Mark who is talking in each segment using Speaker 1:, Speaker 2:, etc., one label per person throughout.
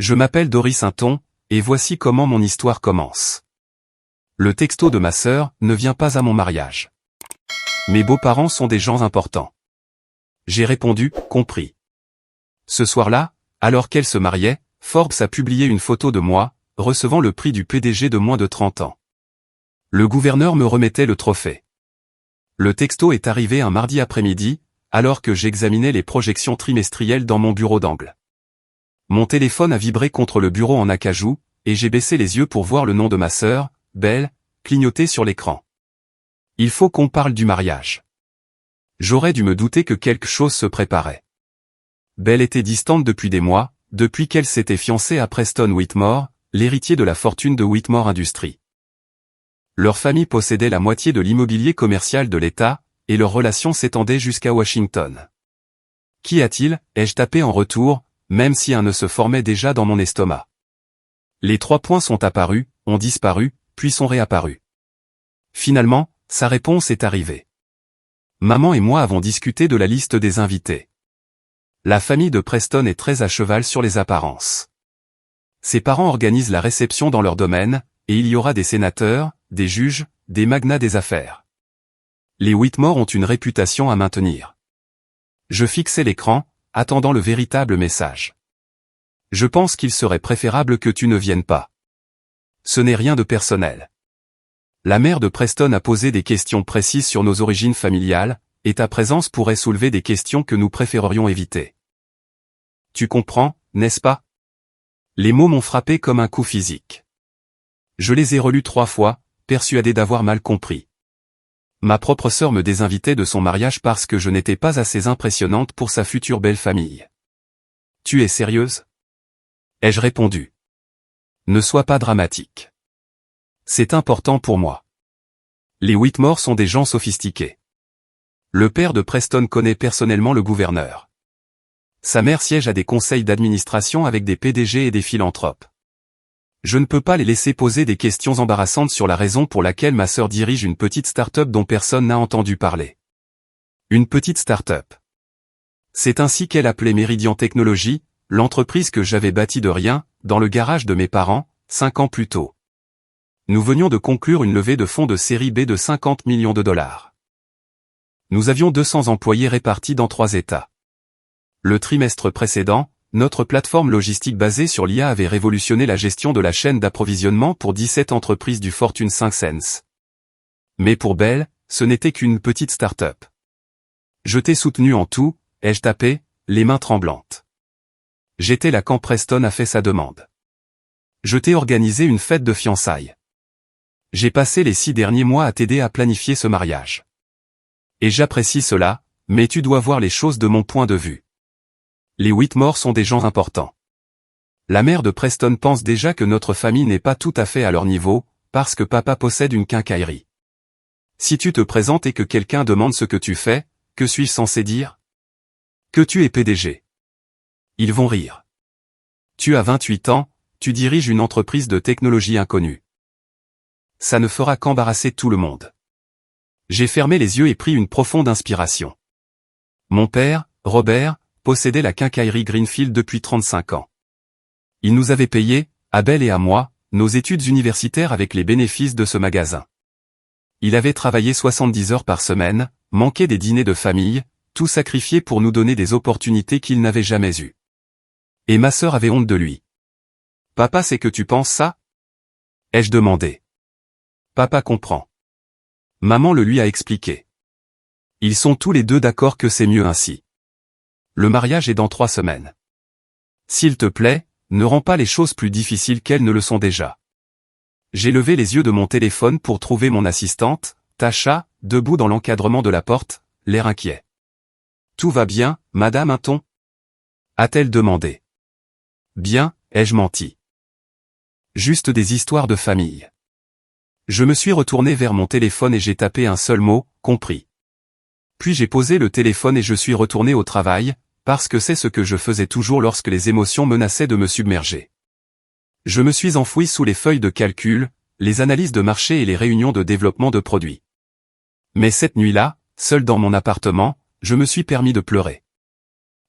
Speaker 1: Je m'appelle Doris Hinton, et voici comment mon histoire commence. Le texto de ma sœur ne vient pas à mon mariage. Mes beaux-parents sont des gens importants. J'ai répondu, compris. Ce soir-là, alors qu'elle se mariait, Forbes a publié une photo de moi, recevant le prix du PDG de moins de 30 ans. Le gouverneur me remettait le trophée. Le texto est arrivé un mardi après-midi, alors que j'examinais les projections trimestrielles dans mon bureau d'angle. Mon téléphone a vibré contre le bureau en acajou, et j'ai baissé les yeux pour voir le nom de ma sœur, Belle, clignoter sur l'écran. Il faut qu'on parle du mariage. J'aurais dû me douter que quelque chose se préparait. Belle était distante depuis des mois, depuis qu'elle s'était fiancée à Preston Whitmore, l'héritier de la fortune de Whitmore Industries. Leur famille possédait la moitié de l'immobilier commercial de l'État, et leur relation s'étendait jusqu'à Washington. Qu'y a-t-il, ai-je tapé en retour, même si un nœud se formait déjà dans mon estomac. Les 3 points sont apparus, ont disparu, puis sont réapparus. Finalement, sa réponse est arrivée. Maman et moi avons discuté de la liste des invités. La famille de Preston est très à cheval sur les apparences. Ses parents organisent la réception dans leur domaine, et il y aura des sénateurs, des juges, des magnats des affaires. Les Whitmore ont une réputation à maintenir. Je fixais l'écran, attendant le véritable message. Je pense qu'il serait préférable que tu ne viennes pas. Ce n'est rien de personnel. La mère de Preston a posé des questions précises sur nos origines familiales, et ta présence pourrait soulever des questions que nous préférerions éviter. Tu comprends, n'est-ce pas? Les mots m'ont frappé comme un coup physique. Je les ai relus 3 fois, persuadé d'avoir mal compris. Ma propre sœur me désinvitait de son mariage parce que je n'étais pas assez impressionnante pour sa future belle famille. Tu es sérieuse? Ai-je répondu. Ne sois pas dramatique. C'est important pour moi. Les Whitmore sont des gens sophistiqués. Le père de Preston connaît personnellement le gouverneur. Sa mère siège à des conseils d'administration avec des PDG et des philanthropes. Je ne peux pas les laisser poser des questions embarrassantes sur la raison pour laquelle ma sœur dirige une petite start-up dont personne n'a entendu parler. Une petite start-up. C'est ainsi qu'elle appelait Meridian Technologies, l'entreprise que j'avais bâtie de rien, dans le garage de mes parents, 5 ans plus tôt. Nous venions de conclure une levée de fonds de série B de 50 millions de dollars. Nous avions 200 employés répartis dans 3 États. Le trimestre précédent, notre plateforme logistique basée sur l'IA avait révolutionné la gestion de la chaîne d'approvisionnement pour 17 entreprises du Fortune 500. Mais pour Belle, ce n'était qu'une petite start-up. Je t'ai soutenu en tout, ai-je tapé, les mains tremblantes. J'étais là quand Preston a fait sa demande. Je t'ai organisé une fête de fiançailles. J'ai passé les 6 derniers mois à t'aider à planifier ce mariage. Et j'apprécie cela, mais tu dois voir les choses de mon point de vue. Les Whitmore sont des gens importants. La mère de Preston pense déjà que notre famille n'est pas tout à fait à leur niveau, parce que papa possède une quincaillerie. Si tu te présentes et que quelqu'un demande ce que tu fais, que suis-je censé dire? Que tu es PDG. Ils vont rire. Tu as 28 ans, tu diriges une entreprise de technologie inconnue. Ça ne fera qu'embarrasser tout le monde. J'ai fermé les yeux et pris une profonde inspiration. Mon père, Robert, possédait la quincaillerie Greenfield depuis 35 ans. Il nous avait payé, à Belle et à moi, nos études universitaires avec les bénéfices de ce magasin. Il avait travaillé 70 heures par semaine, manqué des dîners de famille, tout sacrifié pour nous donner des opportunités qu'il n'avait jamais eues. Et ma sœur avait honte de lui. Papa, c'est que tu penses ça? Ai-je demandé. Papa comprend. Maman le lui a expliqué. Ils sont tous les deux d'accord que c'est mieux ainsi. Le mariage est dans 3 semaines. S'il te plaît, ne rends pas les choses plus difficiles qu'elles ne le sont déjà. J'ai levé les yeux de mon téléphone pour trouver mon assistante, Tasha, debout dans l'encadrement de la porte, l'air inquiet. Tout va bien, Madame Hinton? A-t-elle demandé. Bien, ai-je menti. Juste des histoires de famille. Je me suis retourné vers mon téléphone et j'ai tapé un seul mot, compris. Puis j'ai posé le téléphone et je suis retourné au travail, parce que c'est ce que je faisais toujours lorsque les émotions menaçaient de me submerger. Je me suis enfoui sous les feuilles de calcul, les analyses de marché et les réunions de développement de produits. Mais cette nuit-là, seul dans mon appartement, je me suis permis de pleurer.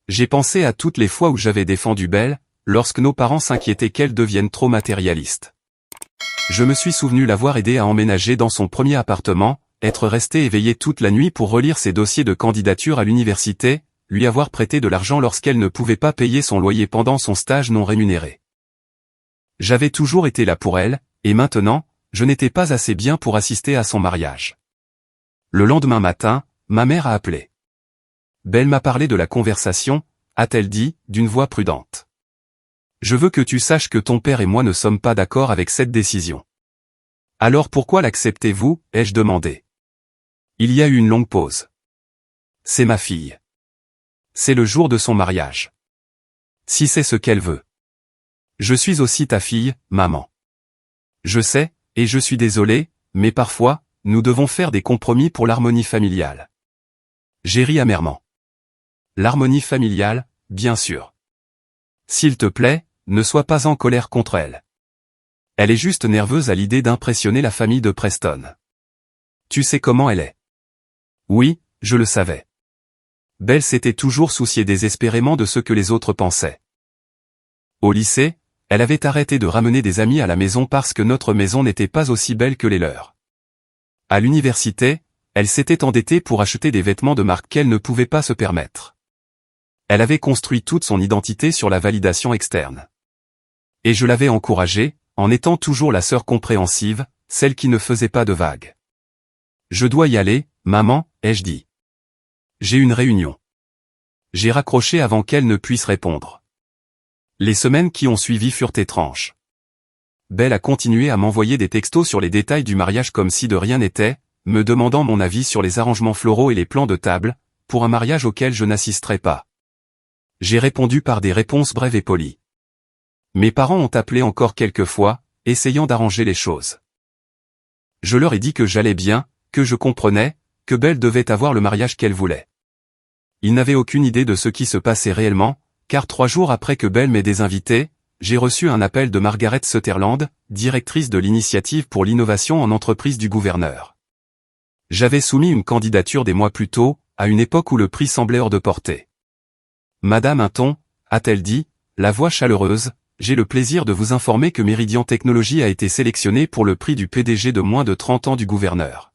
Speaker 1: J'ai pensé à toutes les fois où j'avais défendu Belle, lorsque nos parents s'inquiétaient qu'elle devienne trop matérialiste. Je me suis souvenu l'avoir aidé à emménager dans son premier appartement, être resté éveillé toute la nuit pour relire ses dossiers de candidature à l'université, lui avoir prêté de l'argent lorsqu'elle ne pouvait pas payer son loyer pendant son stage non rémunéré. J'avais toujours été là pour elle, et maintenant, je n'étais pas assez bien pour assister à son mariage. Le lendemain matin, ma mère a appelé. Belle m'a parlé de la conversation, a-t-elle dit, d'une voix prudente. Je veux que tu saches que ton père et moi ne sommes pas d'accord avec cette décision. Alors pourquoi l'acceptez-vous, ai-je demandé. Il y a eu une longue pause. C'est ma fille. C'est le jour de son mariage. Si c'est ce qu'elle veut. Je suis aussi ta fille, maman. Je sais, et je suis désolé, mais parfois, nous devons faire des compromis pour l'harmonie familiale. J'ai ri amèrement. L'harmonie familiale, bien sûr. S'il te plaît, ne sois pas en colère contre elle. Elle est juste nerveuse à l'idée d'impressionner la famille de Preston. Tu sais comment elle est. Oui, je le savais. Belle s'était toujours souciée désespérément de ce que les autres pensaient. Au lycée, elle avait arrêté de ramener des amis à la maison parce que notre maison n'était pas aussi belle que les leurs. À l'université, elle s'était endettée pour acheter des vêtements de marque qu'elle ne pouvait pas se permettre. Elle avait construit toute son identité sur la validation externe. Et je l'avais encouragée, en étant toujours la sœur compréhensive, celle qui ne faisait pas de vagues. Je dois y aller, maman, ai-je dit. J'ai une réunion. J'ai raccroché avant qu'elle ne puisse répondre. Les semaines qui ont suivi furent étranges. Belle a continué à m'envoyer des textos sur les détails du mariage comme si de rien n'était, me demandant mon avis sur les arrangements floraux et les plans de table, pour un mariage auquel je n'assisterai pas. J'ai répondu par des réponses brèves et polies. Mes parents ont appelé encore quelques fois, essayant d'arranger les choses. Je leur ai dit que j'allais bien, que je comprenais, que Belle devait avoir le mariage qu'elle voulait. Ils n'avaient aucune idée de ce qui se passait réellement, car 3 jours après que Belle m'ait désinvité, j'ai reçu un appel de Margaret Sutherland, directrice de l'initiative pour l'innovation en entreprise du gouverneur. J'avais soumis une candidature des mois plus tôt, à une époque où le prix semblait hors de portée. Madame Hinton, a-t-elle dit, la voix chaleureuse, j'ai le plaisir de vous informer que Meridian Technologies a été sélectionné pour le prix du PDG de moins de 30 ans du gouverneur.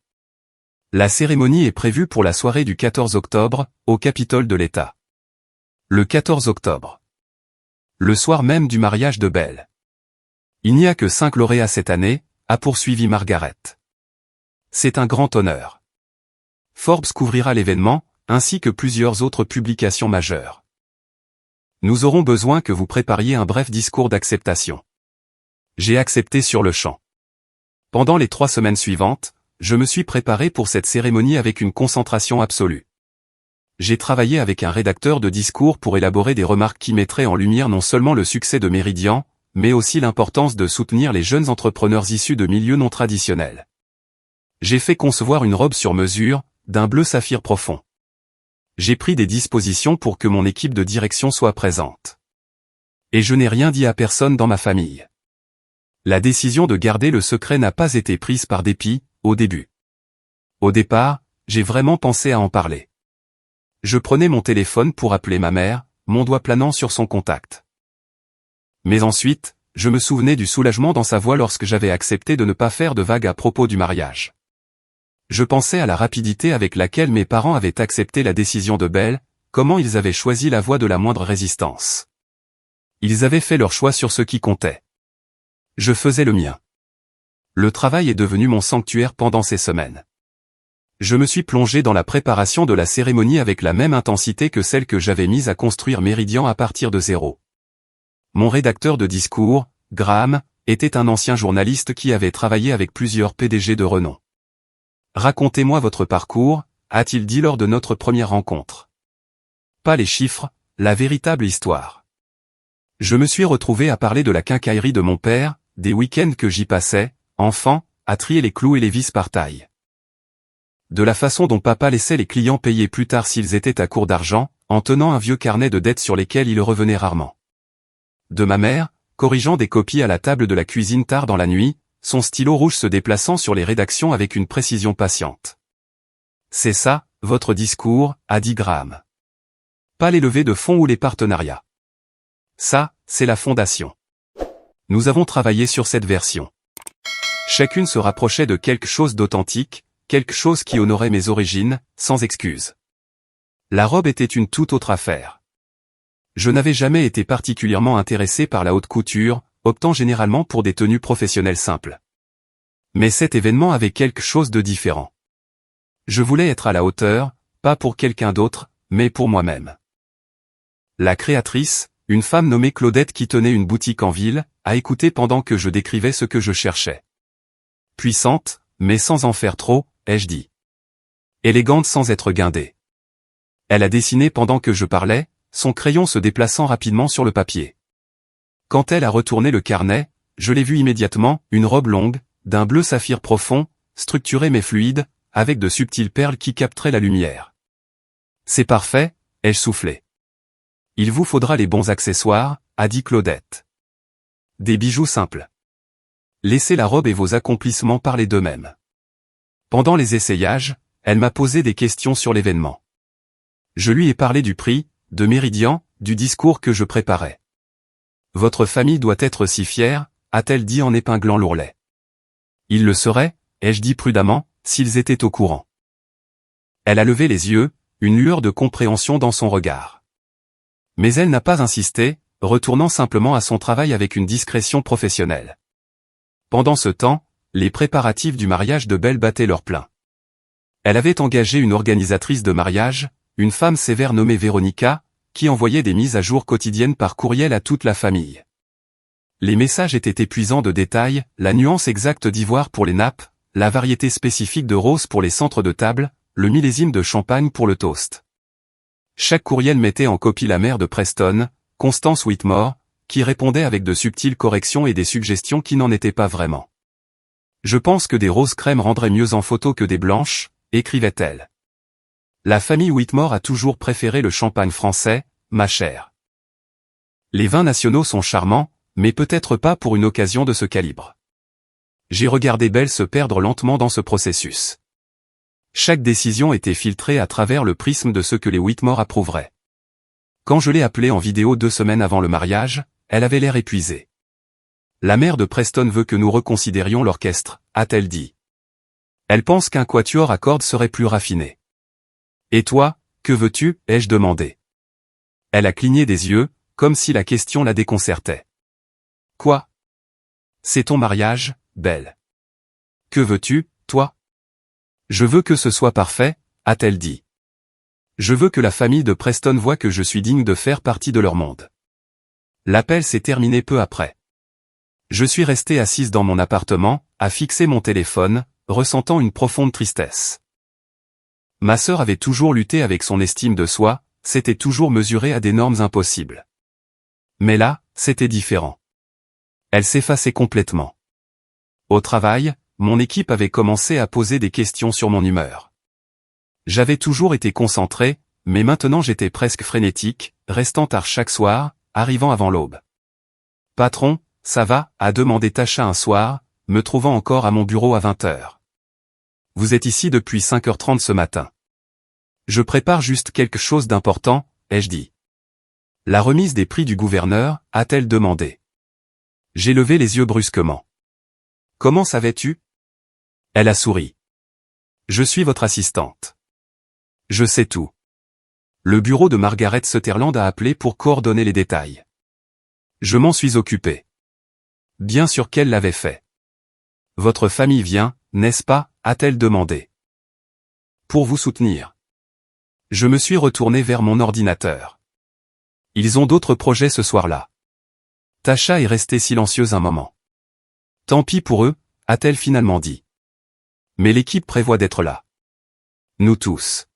Speaker 1: La cérémonie est prévue pour la soirée du 14 octobre, au Capitole de l'État. Le 14 octobre. Le soir même du mariage de Belle. Il n'y a que 5 lauréats cette année, a poursuivi Margaret. C'est un grand honneur. Forbes couvrira l'événement, ainsi que plusieurs autres publications majeures. Nous aurons besoin que vous prépariez un bref discours d'acceptation. J'ai accepté sur le champ. Pendant les 3 semaines suivantes, je me suis préparé pour cette cérémonie avec une concentration absolue. J'ai travaillé avec un rédacteur de discours pour élaborer des remarques qui mettraient en lumière non seulement le succès de Meridian, mais aussi l'importance de soutenir les jeunes entrepreneurs issus de milieux non traditionnels. J'ai fait concevoir une robe sur mesure, d'un bleu saphir profond. J'ai pris des dispositions pour que mon équipe de direction soit présente. Et je n'ai rien dit à personne dans ma famille. La décision de garder le secret n'a pas été prise par dépit, au début. Au départ, j'ai vraiment pensé à en parler. Je prenais mon téléphone pour appeler ma mère, mon doigt planant sur son contact. Mais ensuite, je me souvenais du soulagement dans sa voix lorsque j'avais accepté de ne pas faire de vagues à propos du mariage. Je pensais à la rapidité avec laquelle mes parents avaient accepté la décision de Belle, comment ils avaient choisi la voie de la moindre résistance. Ils avaient fait leur choix sur ce qui comptait. Je faisais le mien. Le travail est devenu mon sanctuaire pendant ces semaines. Je me suis plongé dans la préparation de la cérémonie avec la même intensité que celle que j'avais mise à construire Meridian à partir de zéro. Mon rédacteur de discours, Graham, était un ancien journaliste qui avait travaillé avec plusieurs PDG de renom. Racontez-moi votre parcours, a-t-il dit lors de notre première rencontre. Pas les chiffres, la véritable histoire. Je me suis retrouvé à parler de la quincaillerie de mon père, des week-ends que j'y passais, enfant, à trier les clous et les vis par taille. De la façon dont papa laissait les clients payer plus tard s'ils étaient à court d'argent, en tenant un vieux carnet de dettes sur lesquels il revenait rarement. De ma mère, corrigeant des copies à la table de la cuisine tard dans la nuit, son stylo rouge se déplaçant sur les rédactions avec une précision patiente. C'est ça, votre discours, a dit Graham. Pas les levées de fonds ou les partenariats. Ça, c'est la fondation. Nous avons travaillé sur cette version. Chacune se rapprochait de quelque chose d'authentique, quelque chose qui honorait mes origines, sans excuse. La robe était une toute autre affaire. Je n'avais jamais été particulièrement intéressé par la haute couture, optant généralement pour des tenues professionnelles simples. Mais cet événement avait quelque chose de différent. Je voulais être à la hauteur, pas pour quelqu'un d'autre, mais pour moi-même. La créatrice, une femme nommée Claudette qui tenait une boutique en ville, a écouté pendant que je décrivais ce que je cherchais. Puissante, mais sans en faire trop, ai-je dit. Élégante sans être guindée. Elle a dessiné pendant que je parlais, son crayon se déplaçant rapidement sur le papier. Quand elle a retourné le carnet, je l'ai vu immédiatement, une robe longue, d'un bleu saphir profond, structurée mais fluide, avec de subtiles perles qui capteraient la lumière. C'est parfait, ai-je soufflé. Il vous faudra les bons accessoires, a dit Claudette. Des bijoux simples. Laissez la robe et vos accomplissements parler d'eux-mêmes. Pendant les essayages, elle m'a posé des questions sur l'événement. Je lui ai parlé du prix, de Méridian, du discours que je préparais. Votre famille doit être si fière, a-t-elle dit en épinglant l'ourlet. Ils le seraient, ai-je dit prudemment, s'ils étaient au courant. Elle a levé les yeux, une lueur de compréhension dans son regard. Mais elle n'a pas insisté, retournant simplement à son travail avec une discrétion professionnelle. Pendant ce temps, les préparatifs du mariage de Belle battaient leur plein. Elle avait engagé une organisatrice de mariage, une femme sévère nommée Véronica, qui envoyait des mises à jour quotidiennes par courriel à toute la famille. Les messages étaient épuisants de détails, la nuance exacte d'ivoire pour les nappes, la variété spécifique de rose pour les centres de table, le millésime de champagne pour le toast. Chaque courriel mettait en copie la mère de Preston, Constance Whitmore, qui répondait avec de subtiles corrections et des suggestions qui n'en étaient pas vraiment. Je pense que des roses crème rendraient mieux en photo que des blanches, écrivait-elle. La famille Whitmore a toujours préféré le champagne français, ma chère. Les vins nationaux sont charmants, mais peut-être pas pour une occasion de ce calibre. J'ai regardé Belle se perdre lentement dans ce processus. Chaque décision était filtrée à travers le prisme de ce que les Whitmore approuveraient. Quand je l'ai appelée en vidéo 2 semaines avant le mariage, elle avait l'air épuisée. La mère de Preston veut que nous reconsidérions l'orchestre, a-t-elle dit. Elle pense qu'un quatuor à cordes serait plus raffiné. Et toi, que veux-tu, ai-je demandé. Elle a cligné des yeux, comme si la question la déconcertait. Quoi? C'est ton mariage, Belle. Que veux-tu, toi? Je veux que ce soit parfait, a-t-elle dit. Je veux que la famille de Preston voie que je suis digne de faire partie de leur monde. L'appel s'est terminé peu après. Je suis resté assise dans mon appartement, à fixer mon téléphone, ressentant une profonde tristesse. Ma sœur avait toujours lutté avec son estime de soi, s'était toujours mesurée à des normes impossibles. Mais là, c'était différent. Elle s'effaçait complètement. Au travail, mon équipe avait commencé à poser des questions sur mon humeur. J'avais toujours été concentré, mais maintenant j'étais presque frénétique, restant tard chaque soir, arrivant avant l'aube. Patron, ça va, a demandé Tasha un soir, me trouvant encore à mon bureau à 20h. Vous êtes ici depuis 5h30 ce matin. Je prépare juste quelque chose d'important, ai-je dit. La remise des prix du gouverneur, a-t-elle demandé. J'ai levé les yeux brusquement. Comment savais-tu? Elle a souri. Je suis votre assistante. Je sais tout. Le bureau de Margaret Sutherland a appelé pour coordonner les détails. Je m'en suis occupé. Bien sûr qu'elle l'avait fait. Votre famille vient, n'est-ce pas, a-t-elle demandé. Pour vous soutenir. Je me suis retourné vers mon ordinateur. Ils ont d'autres projets ce soir-là. Tasha est restée silencieuse un moment. Tant pis pour eux, a-t-elle finalement dit. Mais l'équipe prévoit d'être là. Nous tous.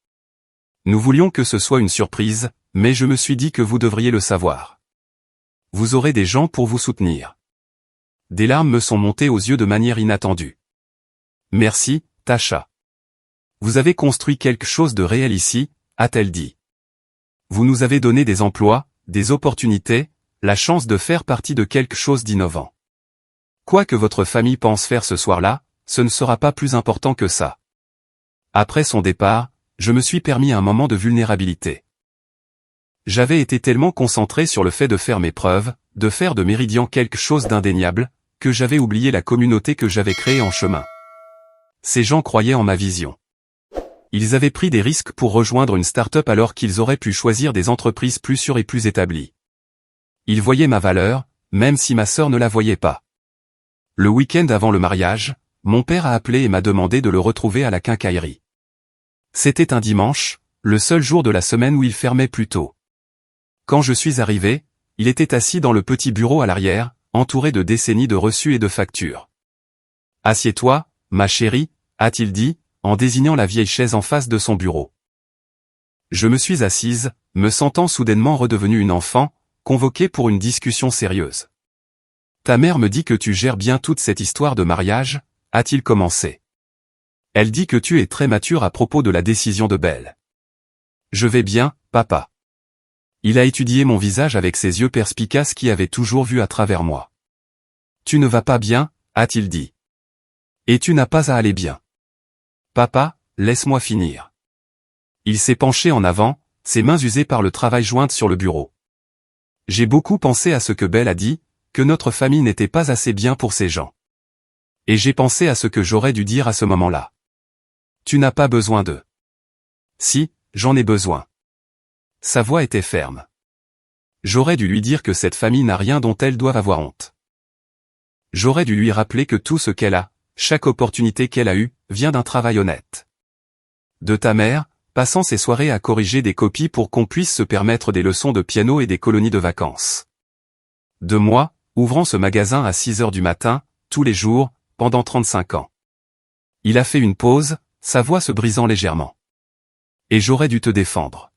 Speaker 1: Nous voulions que ce soit une surprise, mais je me suis dit que vous devriez le savoir. Vous aurez des gens pour vous soutenir. Des larmes me sont montées aux yeux de manière inattendue. Merci, Tasha. Vous avez construit quelque chose de réel ici, a-t-elle dit. Vous nous avez donné des emplois, des opportunités, la chance de faire partie de quelque chose d'innovant. Quoi que votre famille pense faire ce soir-là, ce ne sera pas plus important que ça. Après son départ, je me suis permis un moment de vulnérabilité. J'avais été tellement concentré sur le fait de faire mes preuves, de faire de Méridian quelque chose d'indéniable, que j'avais oublié la communauté que j'avais créée en chemin. Ces gens croyaient en ma vision. Ils avaient pris des risques pour rejoindre une start-up alors qu'ils auraient pu choisir des entreprises plus sûres et plus établies. Ils voyaient ma valeur, même si ma sœur ne la voyait pas. Le week-end avant le mariage, mon père a appelé et m'a demandé de le retrouver à la quincaillerie. C'était un dimanche, le seul jour de la semaine où il fermait plus tôt. Quand je suis arrivé, il était assis dans le petit bureau à l'arrière, entouré de décennies de reçus et de factures. « Assieds-toi, ma chérie », a-t-il dit, en désignant la vieille chaise en face de son bureau. Je me suis assise, me sentant soudainement redevenue une enfant, convoquée pour une discussion sérieuse. « Ta mère me dit que tu gères bien toute cette histoire de mariage », a-t-il commencé. « Elle dit que tu es très mature à propos de la décision de Belle. »« Je vais bien, papa. » Il a étudié mon visage avec ses yeux perspicaces qui avaient toujours vu à travers moi. « Tu ne vas pas bien ?» a-t-il dit. « Et tu n'as pas à aller bien. »« Papa, laisse-moi finir. » Il s'est penché en avant, ses mains usées par le travail jointes sur le bureau. J'ai beaucoup pensé à ce que Belle a dit, que notre famille n'était pas assez bien pour ces gens. Et j'ai pensé à ce que j'aurais dû dire à ce moment-là. Tu n'as pas besoin d'eux. Si, j'en ai besoin. Sa voix était ferme. J'aurais dû lui dire que cette famille n'a rien dont elle doit avoir honte. J'aurais dû lui rappeler que tout ce qu'elle a, chaque opportunité qu'elle a eue, vient d'un travail honnête. De ta mère, passant ses soirées à corriger des copies pour qu'on puisse se permettre des leçons de piano et des colonies de vacances. De moi, ouvrant ce magasin à 6 heures du matin, tous les jours, pendant 35 ans. Il a fait une pause, sa voix se brisant légèrement. Et j'aurais dû te défendre.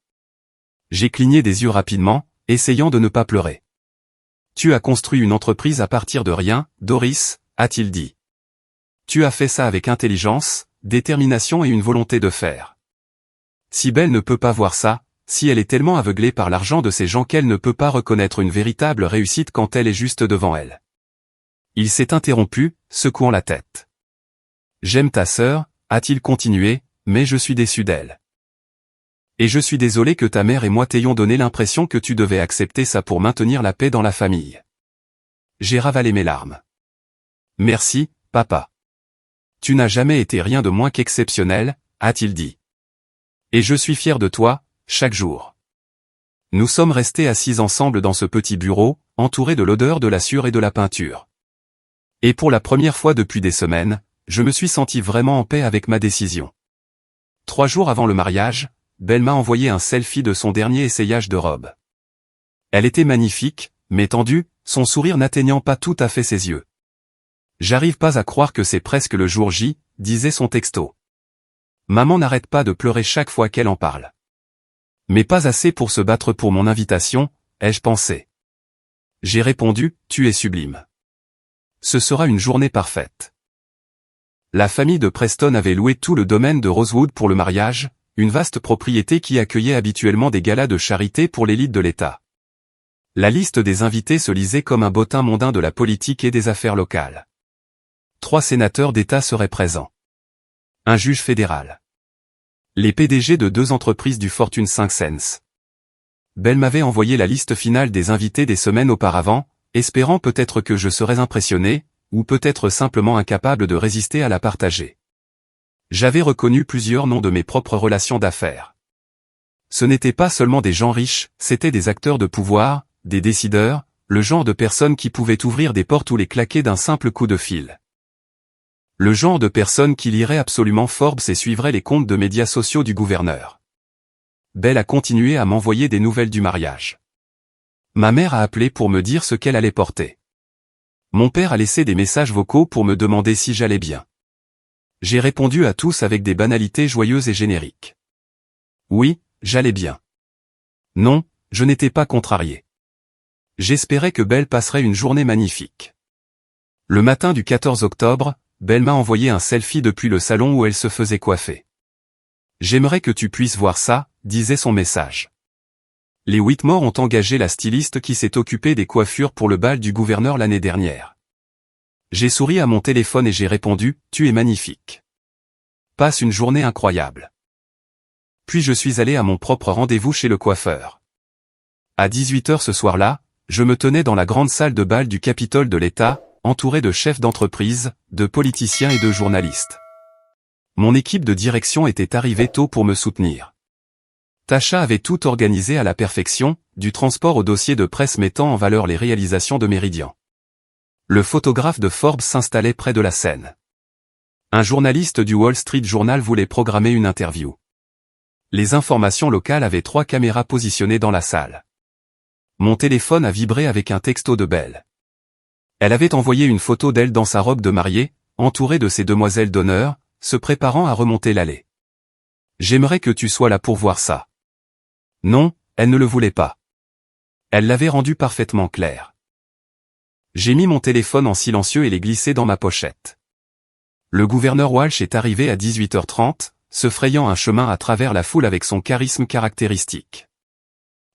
Speaker 1: J'ai cligné des yeux rapidement, essayant de ne pas pleurer. Tu as construit une entreprise à partir de rien, Doris, a-t-il dit. Tu as fait ça avec intelligence, détermination et une volonté de faire. Si Belle ne peut pas voir ça, si elle est tellement aveuglée par l'argent de ces gens qu'elle ne peut pas reconnaître une véritable réussite quand elle est juste devant elle. Il s'est interrompu, secouant la tête. J'aime ta sœur, a-t-il continué, mais je suis déçu d'elle. Et je suis désolé que ta mère et moi t'ayons donné l'impression que tu devais accepter ça pour maintenir la paix dans la famille. J'ai ravalé mes larmes. Merci, papa. Tu n'as jamais été rien de moins qu'exceptionnel, a-t-il dit. Et je suis fier de toi, chaque jour. Nous sommes restés assis ensemble dans ce petit bureau, entourés de l'odeur de la sueur et de la peinture. Et pour la première fois depuis des semaines, je me suis senti vraiment en paix avec ma décision. 3 jours avant le mariage, Belle m'a envoyé un selfie de son dernier essayage de robe. Elle était magnifique, mais tendue, son sourire n'atteignant pas tout à fait ses yeux. J'arrive pas à croire que c'est presque le jour J, disait son texto. Maman n'arrête pas de pleurer chaque fois qu'elle en parle. Mais pas assez pour se battre pour mon invitation, ai-je pensé. J'ai répondu, tu es sublime. Ce sera une journée parfaite. La famille de Preston avait loué tout le domaine de Rosewood pour le mariage, une vaste propriété qui accueillait habituellement des galas de charité pour l'élite de l'État. La liste des invités se lisait comme un bottin mondain de la politique et des affaires locales. 3 sénateurs d'État seraient présents. Un juge fédéral. Les PDG de 2 entreprises du Fortune 500. Belle m'avait envoyé la liste finale des invités des semaines auparavant, espérant peut-être que je serais impressionné, ou peut-être simplement incapable de résister à la partager. J'avais reconnu plusieurs noms de mes propres relations d'affaires. Ce n'étaient pas seulement des gens riches, c'étaient des acteurs de pouvoir, des décideurs, le genre de personnes qui pouvaient ouvrir des portes ou les claquer d'un simple coup de fil. Le genre de personnes qui liraient absolument Forbes et suivraient les comptes de médias sociaux du gouverneur. Belle a continué à m'envoyer des nouvelles du mariage. Ma mère a appelé pour me dire ce qu'elle allait porter. Mon père a laissé des messages vocaux pour me demander si j'allais bien. J'ai répondu à tous avec des banalités joyeuses et génériques. Oui, j'allais bien. Non, je n'étais pas contrarié. J'espérais que Belle passerait une journée magnifique. Le matin du 14 octobre, Belle m'a envoyé un selfie depuis le salon où elle se faisait coiffer. J'aimerais que tu puisses voir ça, disait son message. Les Whitmore ont engagé la styliste qui s'est occupée des coiffures pour le bal du gouverneur l'année dernière. J'ai souri à mon téléphone et j'ai répondu, tu es magnifique. Passe une journée incroyable. Puis je suis allé à mon propre rendez-vous chez le coiffeur. À 18h ce soir-là, je me tenais dans la grande salle de bal du Capitole de l'État, entouré de chefs d'entreprise, de politiciens et de journalistes. Mon équipe de direction était arrivée tôt pour me soutenir. Tasha avait tout organisé à la perfection, du transport au dossier de presse mettant en valeur les réalisations de Méridian. Le photographe de Forbes s'installait près de la scène. Un journaliste du Wall Street Journal voulait programmer une interview. Les informations locales avaient 3 caméras positionnées dans la salle. Mon téléphone a vibré avec un texto de Belle. Elle avait envoyé une photo d'elle dans sa robe de mariée, entourée de ses demoiselles d'honneur, se préparant à remonter l'allée. J'aimerais que tu sois là pour voir ça. Non, elle ne le voulait pas. Elle l'avait rendu parfaitement clair. J'ai mis mon téléphone en silencieux et l'ai glissé dans ma pochette. Le gouverneur Walsh est arrivé à 18h30, se frayant un chemin à travers la foule avec son charisme caractéristique.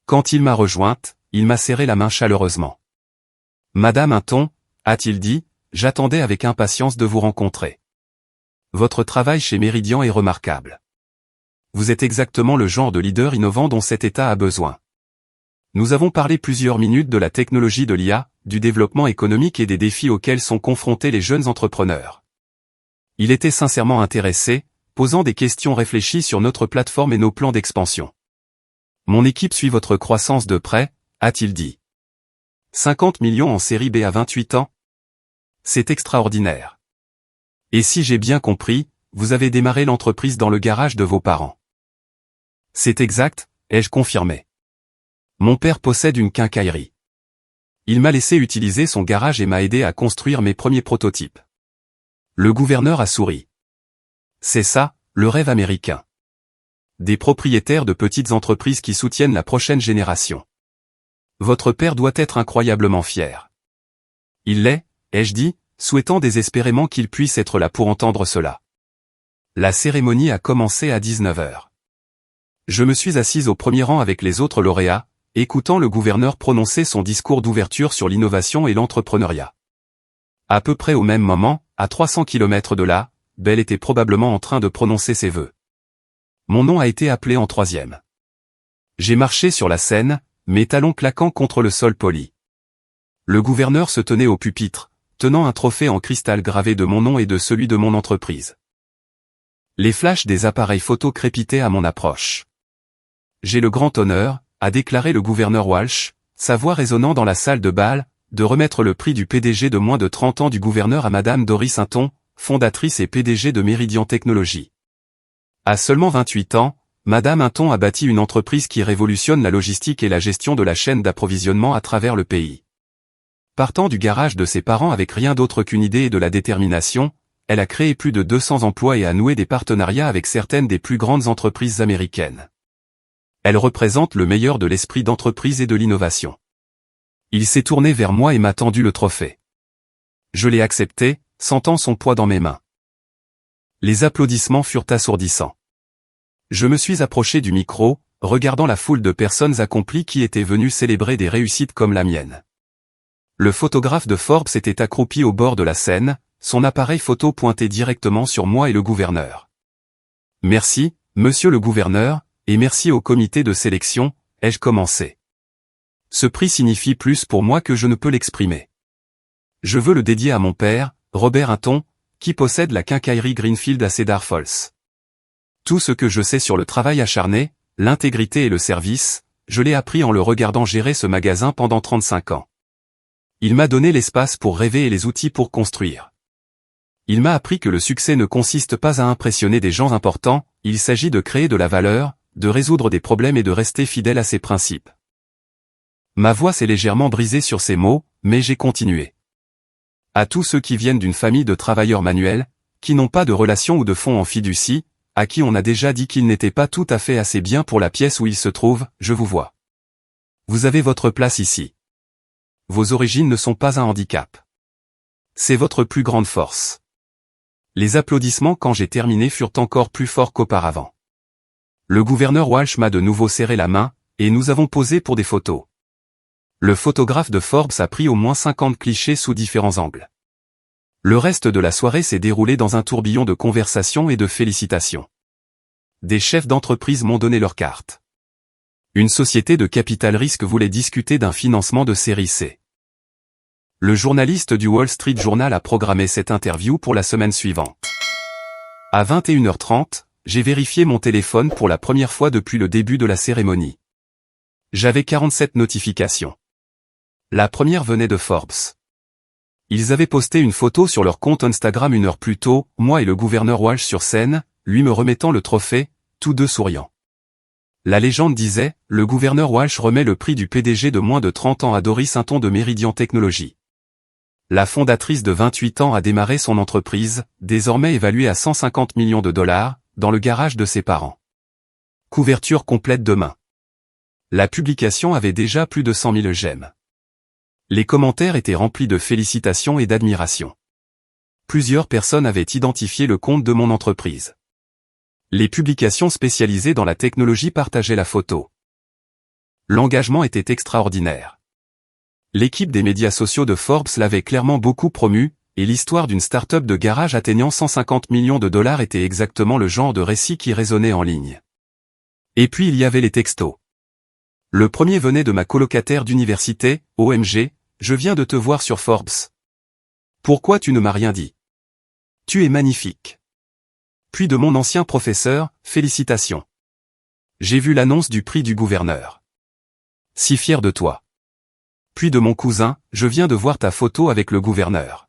Speaker 1: Quand il m'a rejointe, il m'a serré la main chaleureusement. « Madame Hinton, a-t-il dit, j'attendais avec impatience de vous rencontrer. Votre travail chez Méridian est remarquable. Vous êtes exactement le genre de leader innovant dont cet État a besoin. Nous avons parlé plusieurs minutes de la technologie de l'IA, du développement économique et des défis auxquels sont confrontés les jeunes entrepreneurs. Il était sincèrement intéressé, posant des questions réfléchies sur notre plateforme et nos plans d'expansion. Mon équipe suit votre croissance de près, a-t-il dit. 50 millions en série B à 28 ans? C'est extraordinaire. Et si j'ai bien compris, vous avez démarré l'entreprise dans le garage de vos parents. C'est exact, ai-je confirmé. Mon père possède une quincaillerie. Il m'a laissé utiliser son garage et m'a aidé à construire mes premiers prototypes. Le gouverneur a souri. C'est ça, le rêve américain. Des propriétaires de petites entreprises qui soutiennent la prochaine génération. Votre père doit être incroyablement fier. Il l'est, ai-je dit, souhaitant désespérément qu'il puisse être là pour entendre cela. La cérémonie a commencé à 19h. Je me suis assise au premier rang avec les autres lauréats, écoutant le gouverneur prononcer son discours d'ouverture sur l'innovation et l'entrepreneuriat. À peu près au même moment, à 300 km de là, Belle était probablement en train de prononcer ses vœux. Mon nom a été appelé en 3e. J'ai marché sur la scène, mes talons claquant contre le sol poli. Le gouverneur se tenait au pupitre, tenant un trophée en cristal gravé de mon nom et de celui de mon entreprise. Les flashs des appareils photo crépitaient à mon approche. J'ai le grand honneur, a déclaré le gouverneur Walsh, sa voix résonnant dans la salle de bal, de remettre le prix du PDG de moins de 30 ans du gouverneur à Madame Doris Hinton, fondatrice et PDG de Méridian Technologies. À seulement 28 ans, Madame Hinton a bâti une entreprise qui révolutionne la logistique et la gestion de la chaîne d'approvisionnement à travers le pays. Partant du garage de ses parents avec rien d'autre qu'une idée et de la détermination, elle a créé plus de 200 emplois et a noué des partenariats avec certaines des plus grandes entreprises américaines. Elle représente le meilleur de l'esprit d'entreprise et de l'innovation. Il s'est tourné vers moi et m'a tendu le trophée. Je l'ai accepté, sentant son poids dans mes mains. Les applaudissements furent assourdissants. Je me suis approché du micro, regardant la foule de personnes accomplies qui étaient venues célébrer des réussites comme la mienne. Le photographe de Forbes était accroupi au bord de la scène, son appareil photo pointé directement sur moi et le gouverneur. Merci, monsieur le gouverneur, et merci au comité de sélection, ai-je commencé. Ce prix signifie plus pour moi que je ne peux l'exprimer. Je veux le dédier à mon père, Robert Hinton, qui possède la quincaillerie Greenfield à Cedar Falls. Tout ce que je sais sur le travail acharné, l'intégrité et le service, je l'ai appris en le regardant gérer ce magasin pendant 35 ans. Il m'a donné l'espace pour rêver et les outils pour construire. Il m'a appris que le succès ne consiste pas à impressionner des gens importants, il s'agit de créer de la valeur, de résoudre des problèmes et de rester fidèle à ses principes. Ma voix s'est légèrement brisée sur ces mots, mais j'ai continué. À tous ceux qui viennent d'une famille de travailleurs manuels, qui n'ont pas de relation ou de fonds en fiducie, à qui on a déjà dit qu'ils n'étaient pas tout à fait assez bien pour la pièce où ils se trouvent, je vous vois. Vous avez votre place ici. Vos origines ne sont pas un handicap. C'est votre plus grande force. Les applaudissements quand j'ai terminé furent encore plus forts qu'auparavant. Le gouverneur Walsh m'a de nouveau serré la main, et nous avons posé pour des photos. Le photographe de Forbes a pris au moins 50 clichés sous différents angles. Le reste de la soirée s'est déroulé dans un tourbillon de conversations et de félicitations. Des chefs d'entreprise m'ont donné leurs cartes. Une société de capital risque voulait discuter d'un financement de série C. Le journaliste du Wall Street Journal a programmé cette interview pour la semaine suivante. À 21h30, j'ai vérifié mon téléphone pour la première fois depuis le début de la cérémonie. J'avais 47 notifications. La première venait de Forbes. Ils avaient posté une photo sur leur compte Instagram une heure plus tôt, moi et le gouverneur Walsh sur scène, lui me remettant le trophée, tous deux souriants. La légende disait, le gouverneur Walsh remet le prix du PDG de moins de 30 ans à Doris Hinton de Meridian Technologies. La fondatrice de 28 ans a démarré son entreprise, désormais évaluée à 150 millions de dollars, dans le garage de ses parents. Couverture complète demain. La publication avait déjà plus de 100 000 j'aime. Les commentaires étaient remplis de félicitations et d'admiration. Plusieurs personnes avaient identifié le compte de mon entreprise. Les publications spécialisées dans la technologie partageaient la photo. L'engagement était extraordinaire. L'équipe des médias sociaux de Forbes l'avait clairement beaucoup promu, et l'histoire d'une start-up de garage atteignant 150 millions de dollars était exactement le genre de récit qui résonnait en ligne. Et puis il y avait les textos. Le premier venait de ma colocataire d'université, OMG, je viens de te voir sur Forbes. Pourquoi tu ne m'as rien dit? Tu es magnifique. Puis de mon ancien professeur, félicitations. J'ai vu l'annonce du prix du gouverneur. Si fier de toi. Puis de mon cousin, je viens de voir ta photo avec le gouverneur.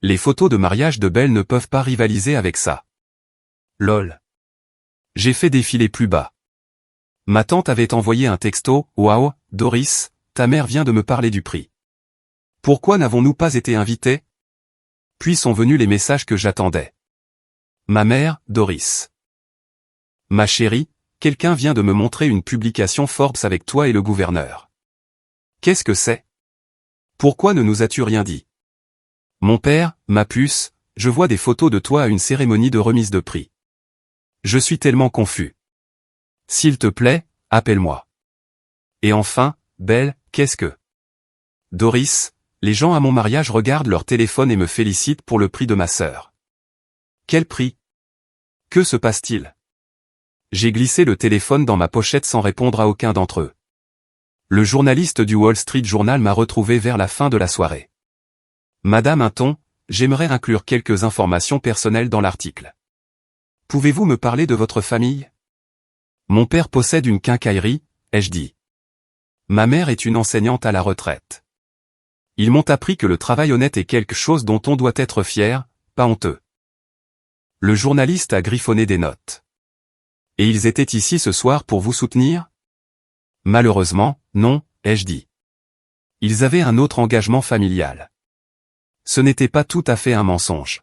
Speaker 1: Les photos de mariage de Belle ne peuvent pas rivaliser avec ça. Lol. J'ai fait défiler plus bas. Ma tante avait envoyé un texto, Waouh, Doris, ta mère vient de me parler du prix. Pourquoi n'avons-nous pas été invités? Puis sont venus les messages que j'attendais. Ma mère, Doris. Ma chérie, quelqu'un vient de me montrer une publication Forbes avec toi et le gouverneur. Qu'est-ce que c'est? Pourquoi ne nous as-tu rien dit? Mon père, ma puce, je vois des photos de toi à une cérémonie de remise de prix. Je suis tellement confus. S'il te plaît, appelle-moi. Et enfin, Belle, qu'est-ce que? Doris, les gens à mon mariage regardent leur téléphone et me félicitent pour le prix de ma sœur. Quel prix? Que se passe-t-il? J'ai glissé le téléphone dans ma pochette sans répondre à aucun d'entre eux. Le journaliste du Wall Street Journal m'a retrouvé vers la fin de la soirée. Madame Hinton, j'aimerais inclure quelques informations personnelles dans l'article. Pouvez-vous me parler de votre famille? Mon père possède une quincaillerie, ai-je dit. Ma mère est une enseignante à la retraite. Ils m'ont appris que le travail honnête est quelque chose dont on doit être fier, pas honteux. Le journaliste a griffonné des notes. Et ils étaient ici ce soir pour vous soutenir? Malheureusement, non, ai-je dit. Ils avaient un autre engagement familial. Ce n'était pas tout à fait un mensonge.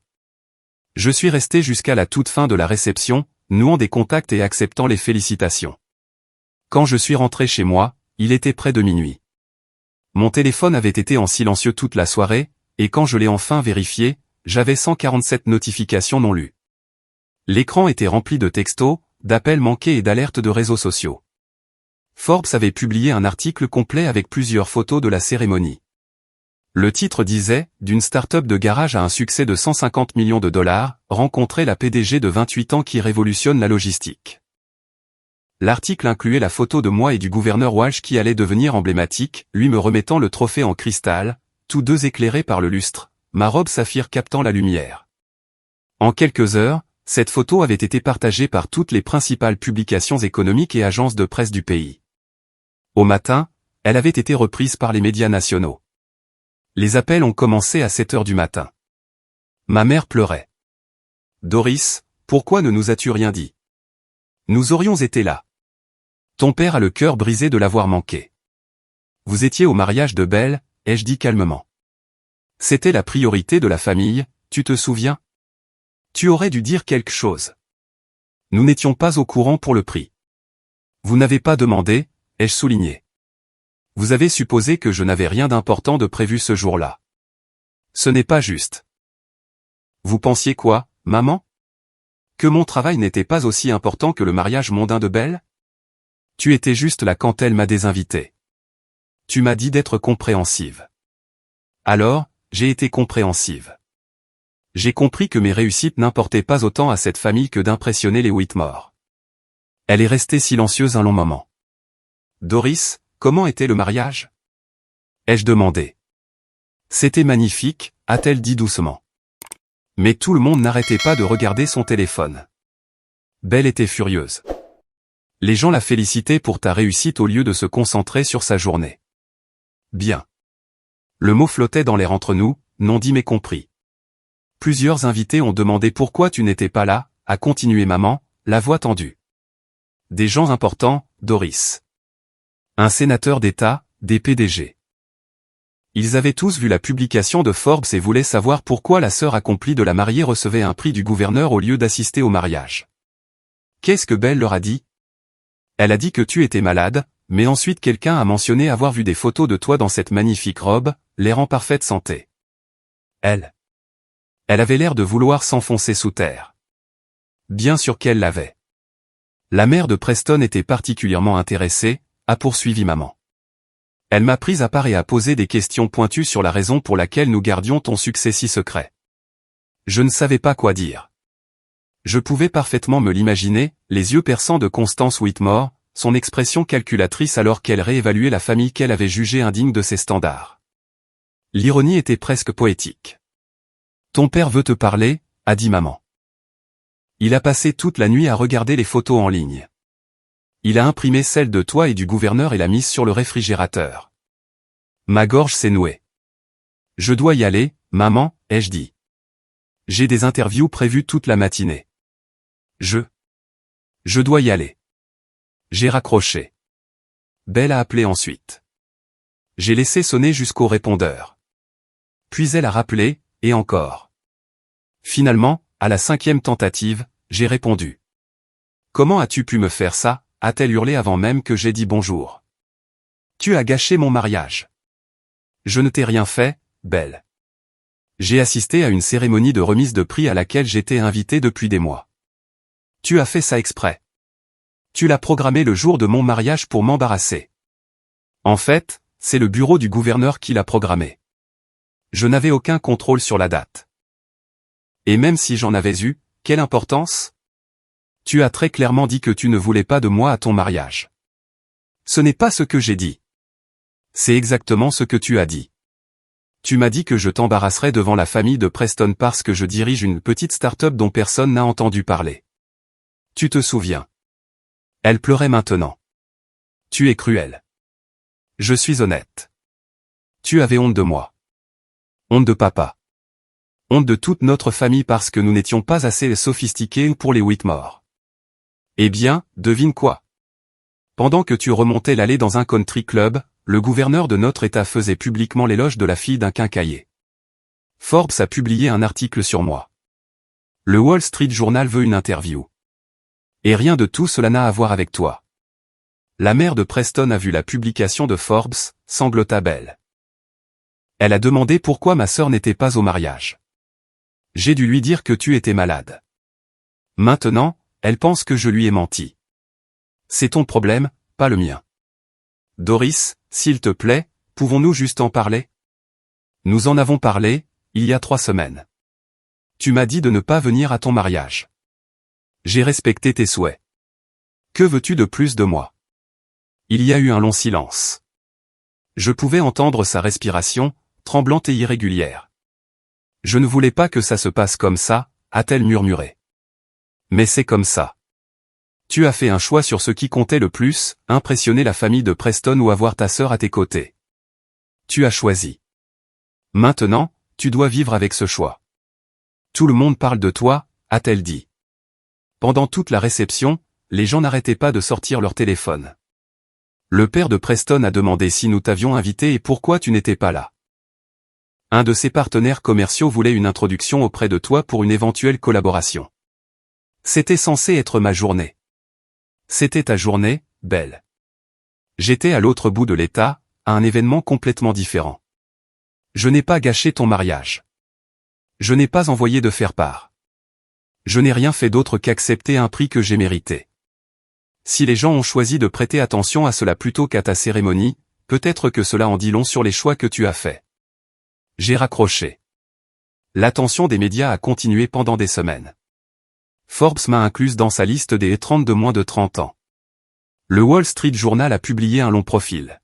Speaker 1: Je suis resté jusqu'à la toute fin de la réception, nouant des contacts et acceptant les félicitations. Quand je suis rentré chez moi, il était près de minuit. Mon téléphone avait été en silencieux toute la soirée, et quand je l'ai enfin vérifié, j'avais 147 notifications non lues. L'écran était rempli de textos, d'appels manqués et d'alertes de réseaux sociaux. Forbes avait publié un article complet avec plusieurs photos de la cérémonie. Le titre disait « D'une start-up de garage à un succès de 150 millions de dollars, rencontrer la PDG de 28 ans qui révolutionne la logistique ». L'article incluait la photo de moi et du gouverneur Walsh qui allait devenir emblématique, lui me remettant le trophée en cristal, tous deux éclairés par le lustre, ma robe saphir captant la lumière. En quelques heures, cette photo avait été partagée par toutes les principales publications économiques et agences de presse du pays. Au matin, elle avait été reprise par les médias nationaux. Les appels ont commencé à 7 heures du matin. Ma mère pleurait. Doris, pourquoi ne nous as-tu rien dit? Nous aurions été là. Ton père a le cœur brisé de l'avoir manqué. Vous étiez au mariage de Belle, ai-je dit calmement. C'était la priorité de la famille, tu te souviens? Tu aurais dû dire quelque chose. Nous n'étions pas au courant pour le prix. Vous n'avez pas demandé, ai-je souligné. Vous avez supposé que je n'avais rien d'important de prévu ce jour-là. Ce n'est pas juste. Vous pensiez quoi, maman? Que mon travail n'était pas aussi important que le mariage mondain de Belle? Tu étais juste là quand elle m'a désinvité. Tu m'as dit d'être compréhensive. Alors, j'ai été compréhensive. J'ai compris que mes réussites n'importaient pas autant à cette famille que d'impressionner les Whitmore. Elle est restée silencieuse un long moment. Doris, comment était le mariage? Ai-je demandé. C'était magnifique, a-t-elle dit doucement. Mais tout le monde n'arrêtait pas de regarder son téléphone. Belle était furieuse. Les gens la félicitaient pour ta réussite au lieu de se concentrer sur sa journée. Bien. Le mot flottait dans l'air entre nous, non dit mais compris. Plusieurs invités ont demandé pourquoi tu n'étais pas là, a continué maman, la voix tendue. Des gens importants, Doris. Un sénateur d'État, des PDG. Ils avaient tous vu la publication de Forbes et voulaient savoir pourquoi la sœur accomplie de la mariée recevait un prix du gouverneur au lieu d'assister au mariage. Qu'est-ce que Belle leur a dit? Elle a dit que tu étais malade, mais ensuite quelqu'un a mentionné avoir vu des photos de toi dans cette magnifique robe, l'air en parfaite santé. Elle avait l'air de vouloir s'enfoncer sous terre. Bien sûr qu'elle l'avait. La mère de Preston était particulièrement intéressée, a poursuivi maman. Elle m'a prise à part et a posé des questions pointues sur la raison pour laquelle nous gardions ton succès si secret. Je ne savais pas quoi dire. Je pouvais parfaitement me l'imaginer, les yeux perçants de Constance Whitmore, son expression calculatrice alors qu'elle réévaluait la famille qu'elle avait jugée indigne de ses standards. L'ironie était presque poétique. Ton père veut te parler, a dit maman. Il a passé toute la nuit à regarder les photos en ligne. Il a imprimé celle de toi et du gouverneur et l'a mise sur le réfrigérateur. Ma gorge s'est nouée. Je dois y aller, maman, ai-je dit. J'ai des interviews prévues toute la matinée. Je dois y aller. J'ai raccroché. Belle a appelé ensuite. J'ai laissé sonner jusqu'au répondeur. Puis elle a rappelé, et encore. Finalement, à la 5e tentative, j'ai répondu. Comment as-tu pu me faire ça, a-t-elle hurlé avant même que j'aie dit bonjour. Tu as gâché mon mariage. Je ne t'ai rien fait, Belle. J'ai assisté à une cérémonie de remise de prix à laquelle j'étais invité depuis des mois. Tu as fait ça exprès. Tu l'as programmé le jour de mon mariage pour m'embarrasser. En fait, c'est le bureau du gouverneur qui l'a programmé. Je n'avais aucun contrôle sur la date. Et même si j'en avais eu, quelle importance? Tu as très clairement dit que tu ne voulais pas de moi à ton mariage. Ce n'est pas ce que j'ai dit. C'est exactement ce que tu as dit. Tu m'as dit que je t'embarrasserais devant la famille de Preston parce que je dirige une petite start-up dont personne n'a entendu parler. Tu te souviens. Elle pleurait maintenant. Tu es cruel. Je suis honnête. Tu avais honte de moi. Honte de papa. Honte de toute notre famille parce que nous n'étions pas assez sophistiqués pour les Whitmore. Eh bien, devine quoi? Pendant que tu remontais l'allée dans un country club, le gouverneur de notre État faisait publiquement l'éloge de la fille d'un quincaillier. Forbes a publié un article sur moi. Le Wall Street Journal veut une interview. Et rien de tout cela n'a à voir avec toi. La mère de Preston a vu la publication de Forbes, sanglota Belle. Elle a demandé pourquoi ma sœur n'était pas au mariage. J'ai dû lui dire que tu étais malade. Maintenant, elle pense que je lui ai menti. C'est ton problème, pas le mien. Doris, s'il te plaît, pouvons-nous juste en parler? Nous en avons parlé, il y a 3 semaines. Tu m'as dit de ne pas venir à ton mariage. J'ai respecté tes souhaits. Que veux-tu de plus de moi? Il y a eu un long silence. Je pouvais entendre sa respiration, tremblante et irrégulière. Je ne voulais pas que ça se passe comme ça, a-t-elle murmuré. Mais c'est comme ça. Tu as fait un choix sur ce qui comptait le plus, impressionner la famille de Preston ou avoir ta sœur à tes côtés. Tu as choisi. Maintenant, tu dois vivre avec ce choix. Tout le monde parle de toi, a-t-elle dit. Pendant toute la réception, les gens n'arrêtaient pas de sortir leur téléphone. Le père de Preston a demandé si nous t'avions invité et pourquoi tu n'étais pas là. Un de ses partenaires commerciaux voulait une introduction auprès de toi pour une éventuelle collaboration. C'était censé être ma journée. C'était ta journée, Belle. J'étais à l'autre bout de l'État, à un événement complètement différent. Je n'ai pas gâché ton mariage. Je n'ai pas envoyé de faire-part. Je n'ai rien fait d'autre qu'accepter un prix que j'ai mérité. Si les gens ont choisi de prêter attention à cela plutôt qu'à ta cérémonie, peut-être que cela en dit long sur les choix que tu as faits. J'ai raccroché. L'attention des médias a continué pendant des semaines. Forbes m'a incluse dans sa liste des 30 de moins de 30 ans. Le Wall Street Journal a publié un long profil.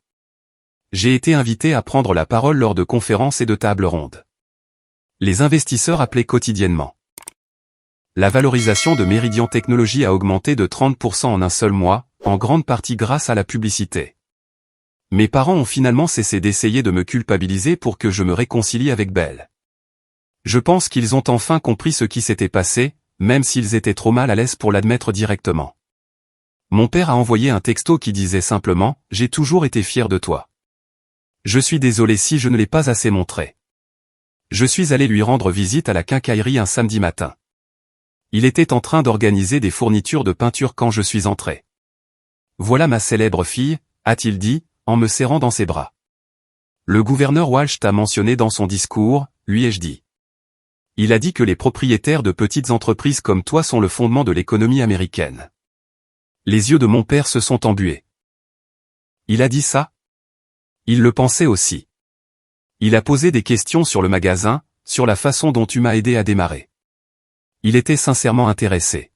Speaker 1: J'ai été invité à prendre la parole lors de conférences et de tables rondes. Les investisseurs appelaient quotidiennement. La valorisation de Meridian Technologies a augmenté de 30% en un seul mois, en grande partie grâce à la publicité. Mes parents ont finalement cessé d'essayer de me culpabiliser pour que je me réconcilie avec Belle. Je pense qu'ils ont enfin compris ce qui s'était passé, même s'ils étaient trop mal à l'aise pour l'admettre directement. Mon père a envoyé un texto qui disait simplement « J'ai toujours été fier de toi. Je suis désolé si je ne l'ai pas assez montré. » Je suis allé lui rendre visite à la quincaillerie un samedi matin. Il était en train d'organiser des fournitures de peinture quand je suis entré. « Voilà ma célèbre fille », a-t-il dit, en me serrant dans ses bras. « Le gouverneur Walsh t'a mentionné dans son discours, lui ai-je dit. Il a dit que les propriétaires de petites entreprises comme toi sont le fondement de l'économie américaine. » Les yeux de mon père se sont embués. Il a dit ça? Il le pensait aussi. Il a posé des questions sur le magasin, sur la façon dont tu m'as aidé à démarrer. Il était sincèrement intéressé.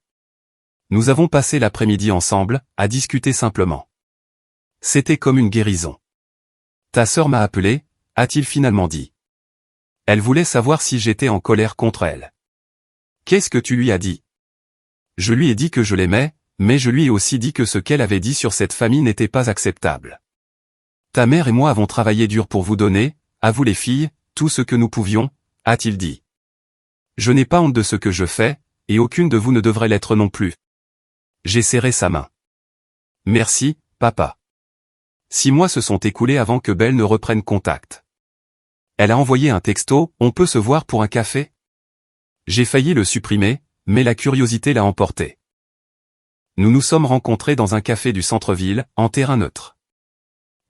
Speaker 1: Nous avons passé l'après-midi ensemble, à discuter simplement. C'était comme une guérison. Ta sœur m'a appelé, a-t-il finalement dit. Elle voulait savoir si j'étais en colère contre elle. Qu'est-ce que tu lui as dit? Je lui ai dit que je l'aimais, mais je lui ai aussi dit que ce qu'elle avait dit sur cette famille n'était pas acceptable. Ta mère et moi avons travaillé dur pour vous donner, à vous les filles, tout ce que nous pouvions, a-t-il dit. Je n'ai pas honte de ce que je fais, et aucune de vous ne devrait l'être non plus. J'ai serré sa main. Merci, papa. 6 mois se sont écoulés avant que Belle ne reprenne contact. Elle a envoyé un texto, on peut se voir pour un café? J'ai failli le supprimer, mais la curiosité l'a emporté. Nous nous sommes rencontrés dans un café du centre-ville, en terrain neutre.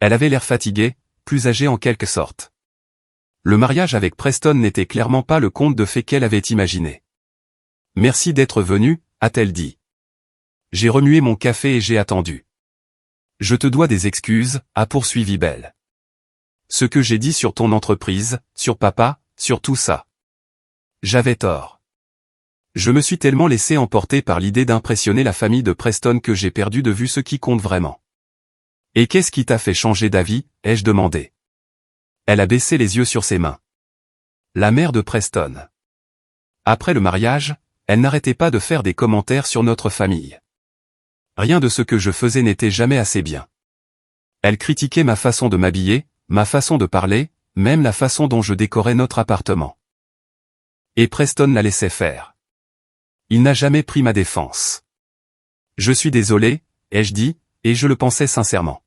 Speaker 1: Elle avait l'air fatiguée, plus âgée en quelque sorte. Le mariage avec Preston n'était clairement pas le conte de fées qu'elle avait imaginé. Merci d'être venu, a-t-elle dit. J'ai remué mon café et j'ai attendu. Je te dois des excuses, a poursuivi Belle. Ce que j'ai dit sur ton entreprise, sur papa, sur tout ça. J'avais tort. Je me suis tellement laissé emporter par l'idée d'impressionner la famille de Preston que j'ai perdu de vue ce qui compte vraiment. Et qu'est-ce qui t'a fait changer d'avis, ai-je demandé. Elle a baissé les yeux sur ses mains. La mère de Preston. Après le mariage, elle n'arrêtait pas de faire des commentaires sur notre famille. Rien de ce que je faisais n'était jamais assez bien. Elle critiquait ma façon de m'habiller, ma façon de parler, même la façon dont je décorais notre appartement. Et Preston la laissait faire. Il n'a jamais pris ma défense. Je suis désolé, ai-je dit, et je le pensais sincèrement.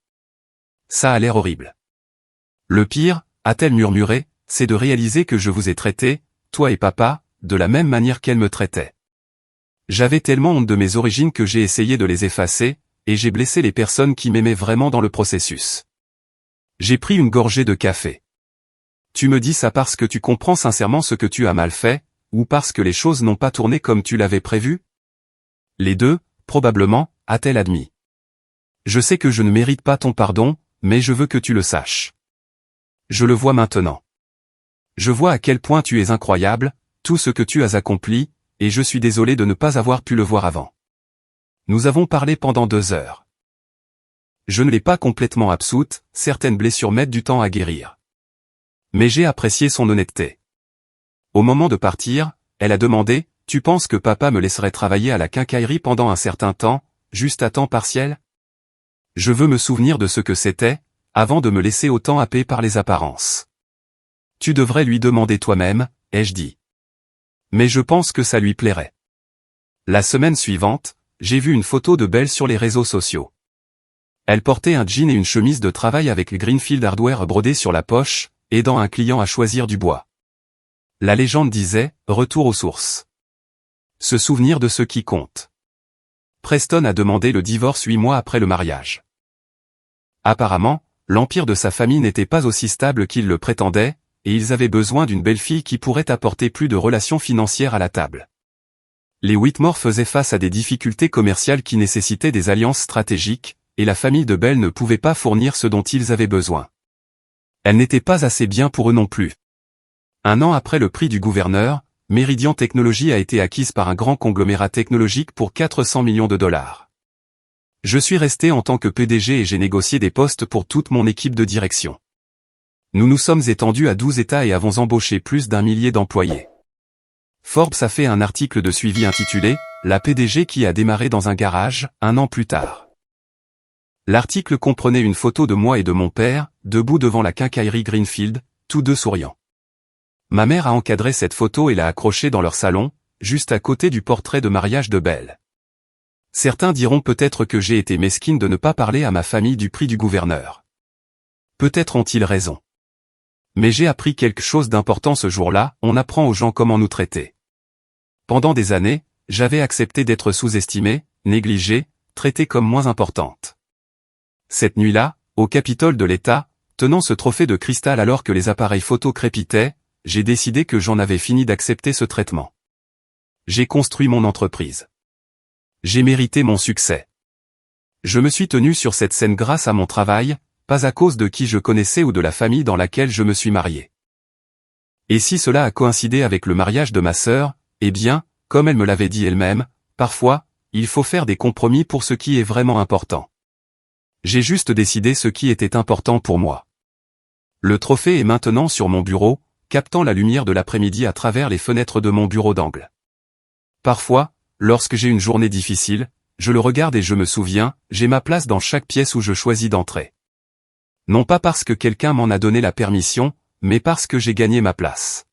Speaker 1: Ça a l'air horrible. Le pire, a-t-elle murmuré, c'est de réaliser que je vous ai traité, toi et papa, de la même manière qu'elle me traitait. J'avais tellement honte de mes origines que j'ai essayé de les effacer, et j'ai blessé les personnes qui m'aimaient vraiment dans le processus. J'ai pris une gorgée de café. Tu me dis ça parce que tu comprends sincèrement ce que tu as mal fait, ou parce que les choses n'ont pas tourné comme tu l'avais prévu? Les deux, probablement, a-t-elle admis. Je sais que je ne mérite pas ton pardon, mais je veux que tu le saches. Je le vois maintenant. Je vois à quel point tu es incroyable, tout ce que tu as accompli, et je suis désolé de ne pas avoir pu le voir avant. Nous avons parlé pendant 2 heures. Je ne l'ai pas complètement absoute, certaines blessures mettent du temps à guérir. Mais j'ai apprécié son honnêteté. Au moment de partir, elle a demandé, « Tu penses que papa me laisserait travailler à la quincaillerie pendant un certain temps, juste à temps partiel ?» Je veux me souvenir de ce que c'était, avant de me laisser autant happer par les apparences. Tu devrais lui demander toi-même, ai-je dit. Mais je pense que ça lui plairait. La semaine suivante, j'ai vu une photo de Belle sur les réseaux sociaux. Elle portait un jean et une chemise de travail avec Greenfield Hardware brodé sur la poche, aidant un client à choisir du bois. La légende disait, retour aux sources. Se souvenir de ce qui compte. Preston a demandé le divorce 8 mois après le mariage. Apparemment, l'empire de sa famille n'était pas aussi stable qu'il le prétendait, et ils avaient besoin d'une belle-fille qui pourrait apporter plus de relations financières à la table. Les Whitmore faisaient face à des difficultés commerciales qui nécessitaient des alliances stratégiques, et la famille de Belle ne pouvait pas fournir ce dont ils avaient besoin. Elle n'était pas assez bien pour eux non plus. 1 an après le prix du gouverneur, Meridian Technologies a été acquise par un grand conglomérat technologique pour 400 millions de dollars. Je suis resté en tant que PDG et j'ai négocié des postes pour toute mon équipe de direction. Nous nous sommes étendus à 12 États et avons embauché plus d'1 millier d'employés. Forbes a fait un article de suivi intitulé « La PDG qui a démarré dans un garage, 1 an plus tard ». L'article comprenait une photo de moi et de mon père, debout devant la quincaillerie Greenfield, tous deux souriants. Ma mère a encadré cette photo et l'a accrochée dans leur salon, juste à côté du portrait de mariage de Belle. Certains diront peut-être que j'ai été mesquine de ne pas parler à ma famille du prix du gouverneur. Peut-être ont-ils raison. Mais j'ai appris quelque chose d'important ce jour-là, on apprend aux gens comment nous traiter. Pendant des années, j'avais accepté d'être sous-estimée, négligée, traitée comme moins importante. Cette nuit-là, au Capitole de l'État, tenant ce trophée de cristal alors que les appareils photo crépitaient, j'ai décidé que j'en avais fini d'accepter ce traitement. J'ai construit mon entreprise. J'ai mérité mon succès. Je me suis tenu sur cette scène grâce à mon travail, pas à cause de qui je connaissais ou de la famille dans laquelle je me suis marié. Et si cela a coïncidé avec le mariage de ma sœur, eh bien, comme elle me l'avait dit elle-même, parfois, il faut faire des compromis pour ce qui est vraiment important. J'ai juste décidé ce qui était important pour moi. Le trophée est maintenant sur mon bureau, captant la lumière de l'après-midi à travers les fenêtres de mon bureau d'angle. Parfois, lorsque j'ai une journée difficile, je le regarde et je me souviens, j'ai ma place dans chaque pièce où je choisis d'entrer. Non pas parce que quelqu'un m'en a donné la permission, mais parce que j'ai gagné ma place.